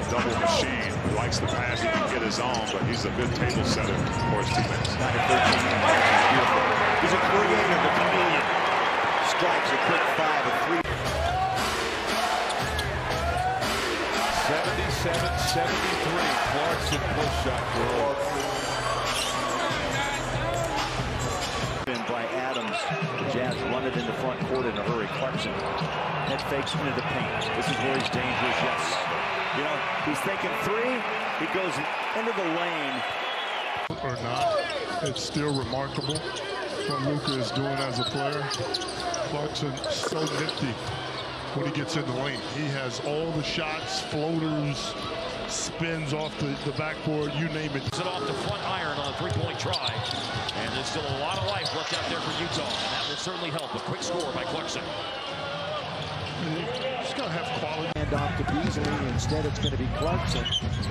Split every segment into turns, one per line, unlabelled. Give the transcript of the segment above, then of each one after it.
double machine. He likes the pass, he can get his own, but he's a good table setter for his teammates.
9 of 13. Beautiful. He's a creator, the chameleon. Strikes a quick 5 of 3.
77-73. Clarkson push shot for
by Adams. The Jazz run it in the front court in a hurry. Clarkson head fakes into the paint. This is where he's dangerous. Yes. You know, he's thinking 3. He goes into the lane.
Or not, it's still remarkable what Luka is doing as a player. Clarkson so nifty when he gets in the lane. He has all the shots, floaters, spins off the backboard, you name it.
It off the front iron on a three-point try. And there's still a lot of life left out there for Utah. And that will certainly help. A quick score by Clarkson.
He's got to have quality.
Hand off to Beasley. Instead, it's going to be Clarkson.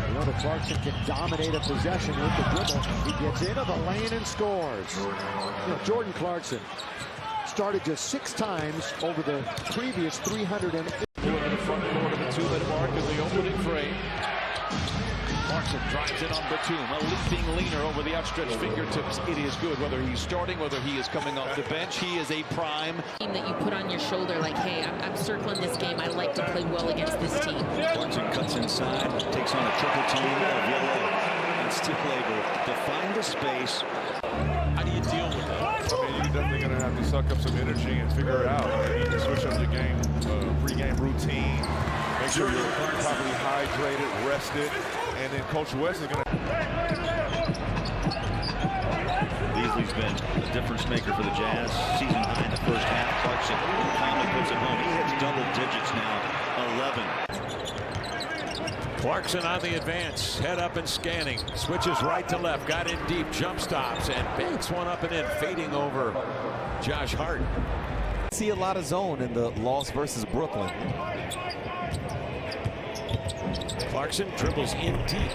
You know that Clarkson can dominate a possession with the dribble. He gets into the lane and scores. You know, Jordan Clarkson started just 6 times over the previous 308.
In the front court of the 2-minute mark as they open it for 8. Clarkson drives it on Batum, a leaping leaner over the outstretched fingertips. It is good, whether he's starting, whether he is coming off the bench. He is a prime.
That you put on your shoulder like, hey, I'm circling this game. I like to play well against this team.
Clarkson cuts inside, takes on a triple team of Yellow, and still able to find the space.
How do you deal with that?
I mean, you're definitely going to have to suck up some energy and figure it out. You need to switch up your game, pre-game routine. Make sure you're properly hydrated, rested, and then Coach West is going to...
Beasley's been a difference maker for the Jazz. Season high in the first half. Clarkson finally puts it home. He hits double digits now, 11.
Clarkson on the advance, head up and scanning. Switches right to left, got in deep, jump stops, and banks one up and in, fading over Josh Hart.
See a lot of zone in the loss versus Brooklyn.
Clarkson dribbles in deep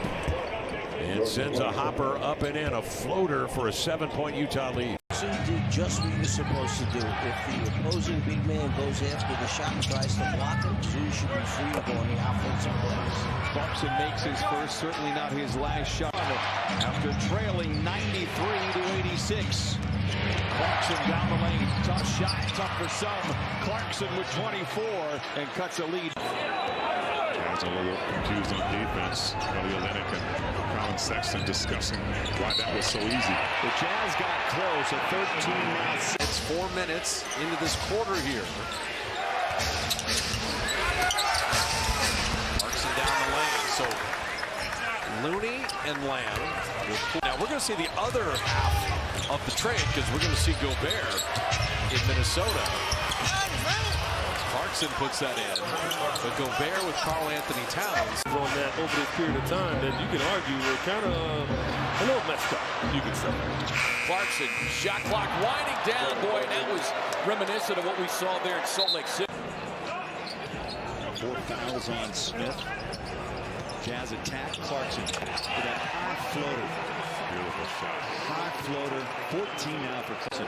and sends a hopper up and in, a floater for a 7-point Utah lead.
Do just what you're supposed to do. If the opposing big man goes after the shot and tries to block him, you should be free to go on the offensive plays.
Clarkson makes his first, certainly not his last shot.
After trailing 93-86. Clarkson down the lane, tough shot, tough for some. Clarkson with 24 and cuts a lead.
Guys a little confused on defense. Kelly Olynyk and Colin Sexton discussing why that was so easy.
The Jazz got close at 13 now.
It's 4 minutes into this quarter here.
Clarkson down the lane, so Looney and Lamb. Now we're going to see the other half of the trade because we're going to see Gobert in Minnesota. Clarkson puts that in, but Gobert with Karl Anthony Towns.
On that over this period of time that you can argue were kind of a little messed up, you could say.
Clarkson, shot clock winding down, boy, and that was reminiscent of what we saw there in Salt Lake City.
4 fouls on Smith. Jazz attack. Clarkson with that high floater.
Beautiful shot.
High floater. 14 now for Clarkson.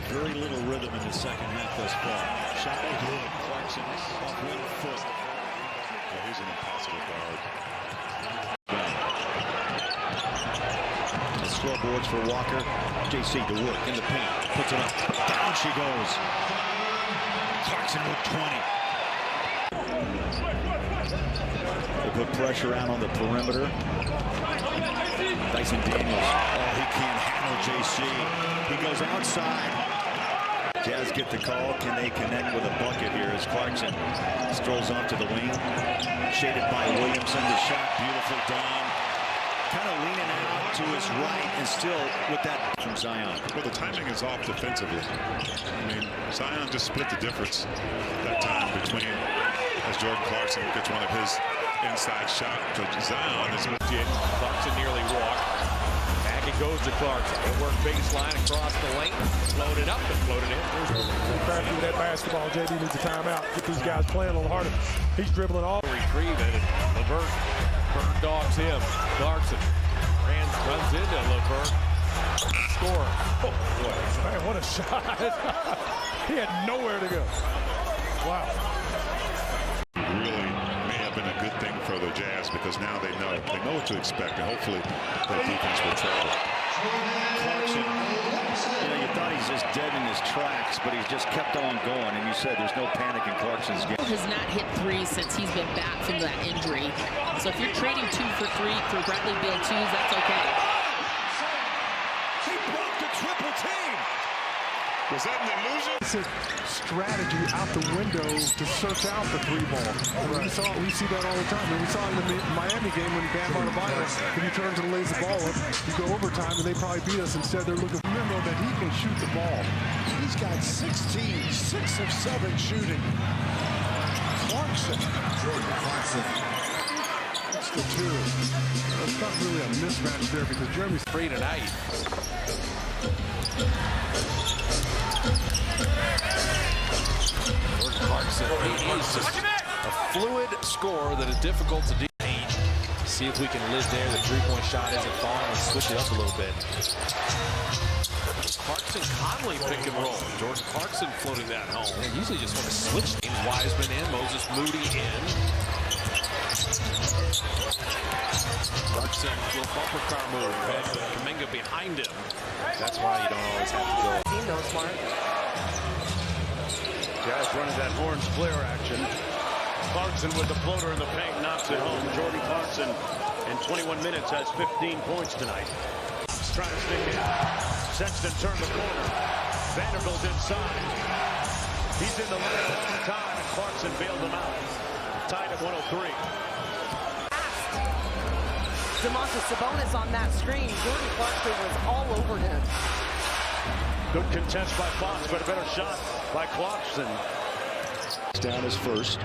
Very little rhythm in the second half thus far. Shot good. Clarkson off 1 foot.
Yeah, he's an impossible guard.
The scoreboards for Walker. JC to work in the paint. Puts it up. Down she goes. Clarkson with 20. They put pressure out on the perimeter. Dyson Daniels. Oh, he can't handle JC. He goes outside. Jazz get the call. Can they connect with a bucket here as Clarkson strolls off to the wing. Shaded by Williamson. The shot beautifully done. Kind of leaning out to his right and still with that from Zion.
Well, the timing is off defensively. I mean, Zion just split the difference that time between as Jordan Clarkson gets one of his inside shot to Zion.
Clarkson nearly walked. Back it goes to Clarkson. He'll work baseline across the lane. Float it up and float it in.
Crafty with that basketball. JD needs a timeout. Get these guys playing a little harder. He's dribbling all.
Retrieve it. And LeVert bird dogs him. Clarkson runs into LeVert. Score.
Oh, boy. Man, what a shot. He had nowhere to go. Wow.
because now they know what to expect, and hopefully that defense will travel.
Clarkson, you thought he's just dead in his tracks, but he's just kept on going. And you said there's no panic in Clarkson's game.
Has not hit threes since he's been back from that injury. So if you're trading 2 for 3 for Bradley Beal 2s, that's okay.
He broke the triple team.
Was that an illusion?
It's a strategy out the window to search out the 3-ball. Right. We see that all the time. And we saw it in the Miami game when Bam Adebayo, when he turns and lays the ball up, you go overtime and they probably beat us. Instead, they're looking for Memo that he can shoot the ball.
He's got 16, 6 of 7 shooting. Clarkson. Jordan Clarkson.
That's the 2. That's not really a mismatch there because Jeremy's
Free tonight. Jordan Clarkson, he is just a fluid scorer that is difficult to do. See if we can live there. The three-point shot isn't falling. Let's switch it up a little bit. Clarkson, Conley pick and roll. Jordan Clarkson floating that home. They usually just want to switch teams. Wiseman in, Moses Moody in. Clarkson, little bumper car move. Kuminga behind him. That's why you don't always have to go.
He knows smart. Guys running that orange flare action. Clarkson with the floater in the paint knocks it home. Jordan Clarkson in 21 minutes has 15 points tonight. He's trying to stick in. Sexton turned the corner. Vanderbilt inside. He's in the lane all the time, and Clarkson bailed him out. Tied at 103. Domantas Sabonis on that screen. Jordan Clarkson was all over him. Good contest by Fox, but a better shot by Clarkson.
Down his first.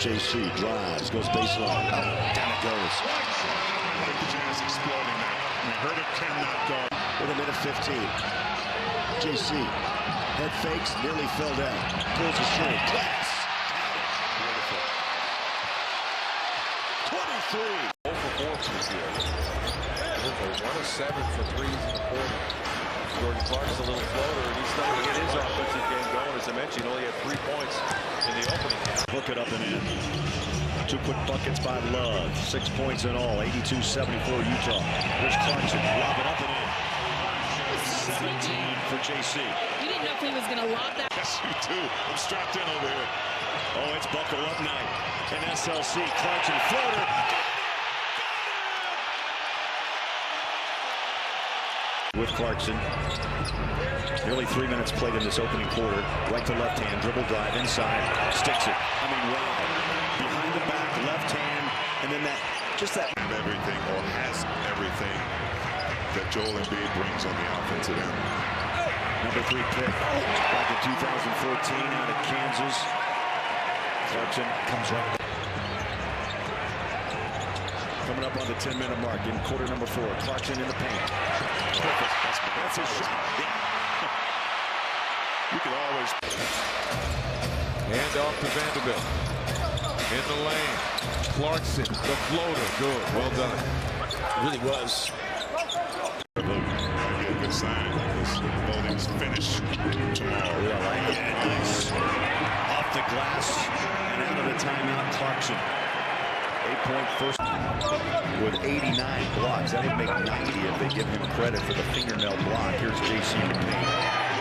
JC drives, goes baseline. Down it goes.
I think the Jazz exploding that. I mean, Herter cannot guard.
With a minute 15. JC head fakes, nearly fell down. Pulls a string. Glass. Beautiful. 23.
0 for 4 from here. 1 of 7 for 3s in the quarter. Jordan Clarkson's a little floater, and he's starting to get his offensive game going. As I mentioned, he only had 3 points in the opening half.
Hook it up and in. 2 quick buckets by Love. 6 points in all. 82-74 Utah. Here's Clarkson. Lob it up and in. 17 for JC.
You didn't know if he was going to lob that.
Yes, you do. I'm strapped in over here.
Oh, it's buckle up night. And SLC. Clarkson floater. With Clarkson. Nearly 3 minutes played in this opening quarter. Right to left hand, dribble drive inside, sticks it. I mean, wow. Behind the back, left hand, and then that, just that.
Everything, or has everything, that Joel Embiid brings on the offensive end.
Number 3 pick, back in 2014 out of Kansas. Clarkson comes right. Coming up on the 10-minute mark in quarter number 4. Clarkson in the paint. Perfect. That's his shot. Yeah.
You can always.
Hand off to Vanderbilt. In the lane. Clarkson, the floater. Good. Well done.
It really was.
That'd be a good sign. This voting's finished tomorrow.
Yeah, like it. Nice. Off the glass and out of the timeout, Clarkson. 8-point first with 89 blocks. That'd make 90 if they give him credit for the fingernail block. Here's JC in the paint.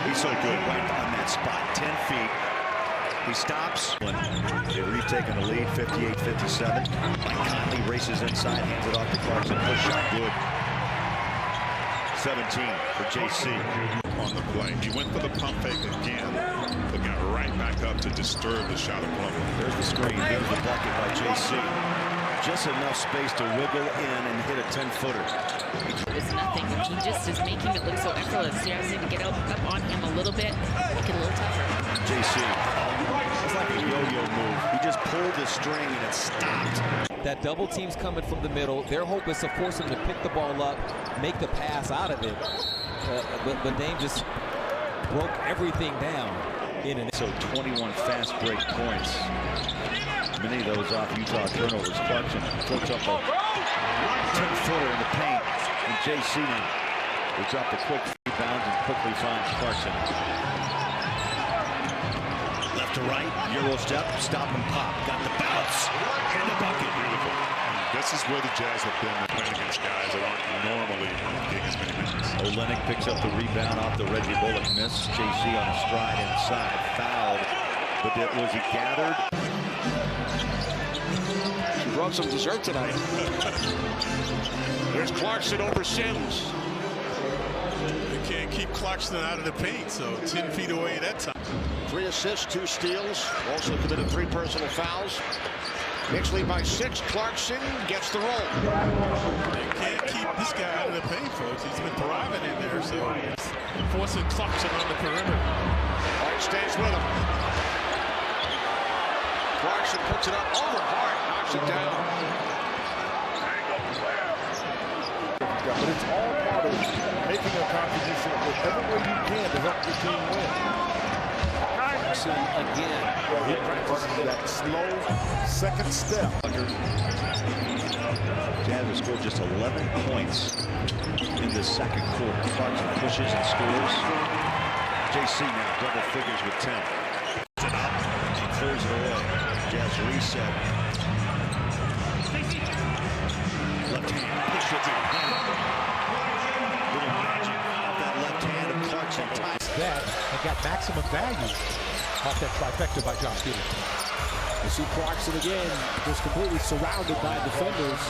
He's so good right on that spot. 10 feet. He stops. They've retaken the lead, 58-57. Mike Conley races inside, hands it off to Clarkson. Push shot, good. 17 for JC.
On the play. He went for the pump fake again, but got right back up to disturb the shot of Plumlee.
There's the screen. There's the bucket by JC. Just enough space to wiggle in and hit a 10-footer.
It's nothing. He just is making it look so effortless. He has to get up on him a little bit, make it a little tougher.
JC. It's like a yo-yo move. He just pulled the string and it stopped.
That double team's coming from the middle. Their hope is to force him to pick the ball up, make the pass out of it. But Dame just broke everything down.
So 21 fast break points. Many of those off Utah turnovers. Clarkson floats up a 10-footer in the paint. And JC now will drop the quick rebound and quickly finds Clarkson. Left Left to right, Euro step, stop and pop. Got the bounce and the bucket.
Beautiful. This is where the Jazz have been playing against guys that aren't normally getting as many minutes.
Olynyk picks up the rebound off the Reggie Bullock miss. JC on a stride inside, fouled. But was he gathered?
She brought some dessert tonight. There's Clarkson over Sims.
They can't keep Clarkson out of the paint, so 10 feet away that time.
3 assists, 2 steals. Also committed 3 personal fouls. Knicks lead by 6. Clarkson gets the roll.
They can't keep this guy out of the paint, folks. He's been thriving in there, so forcing Clarkson on the perimeter.
Hart stays with him. Clarkson puts it up over Hart, knocks it down.
But it's all part of making a contribution whatever way you can to help your team win.
Again,
he practices that slow second step.
Jazz has scored just 11 points in the second quarter. Clarkson pushes and scores. JC now double figures with 10. Clears it away. Jazz reset. Left hand. Push it down. Little magic off that left hand of Clarkson.
That and got maximum value off that trifecta by Josh Giddey.
You see Clarkson again, just completely surrounded by defenders.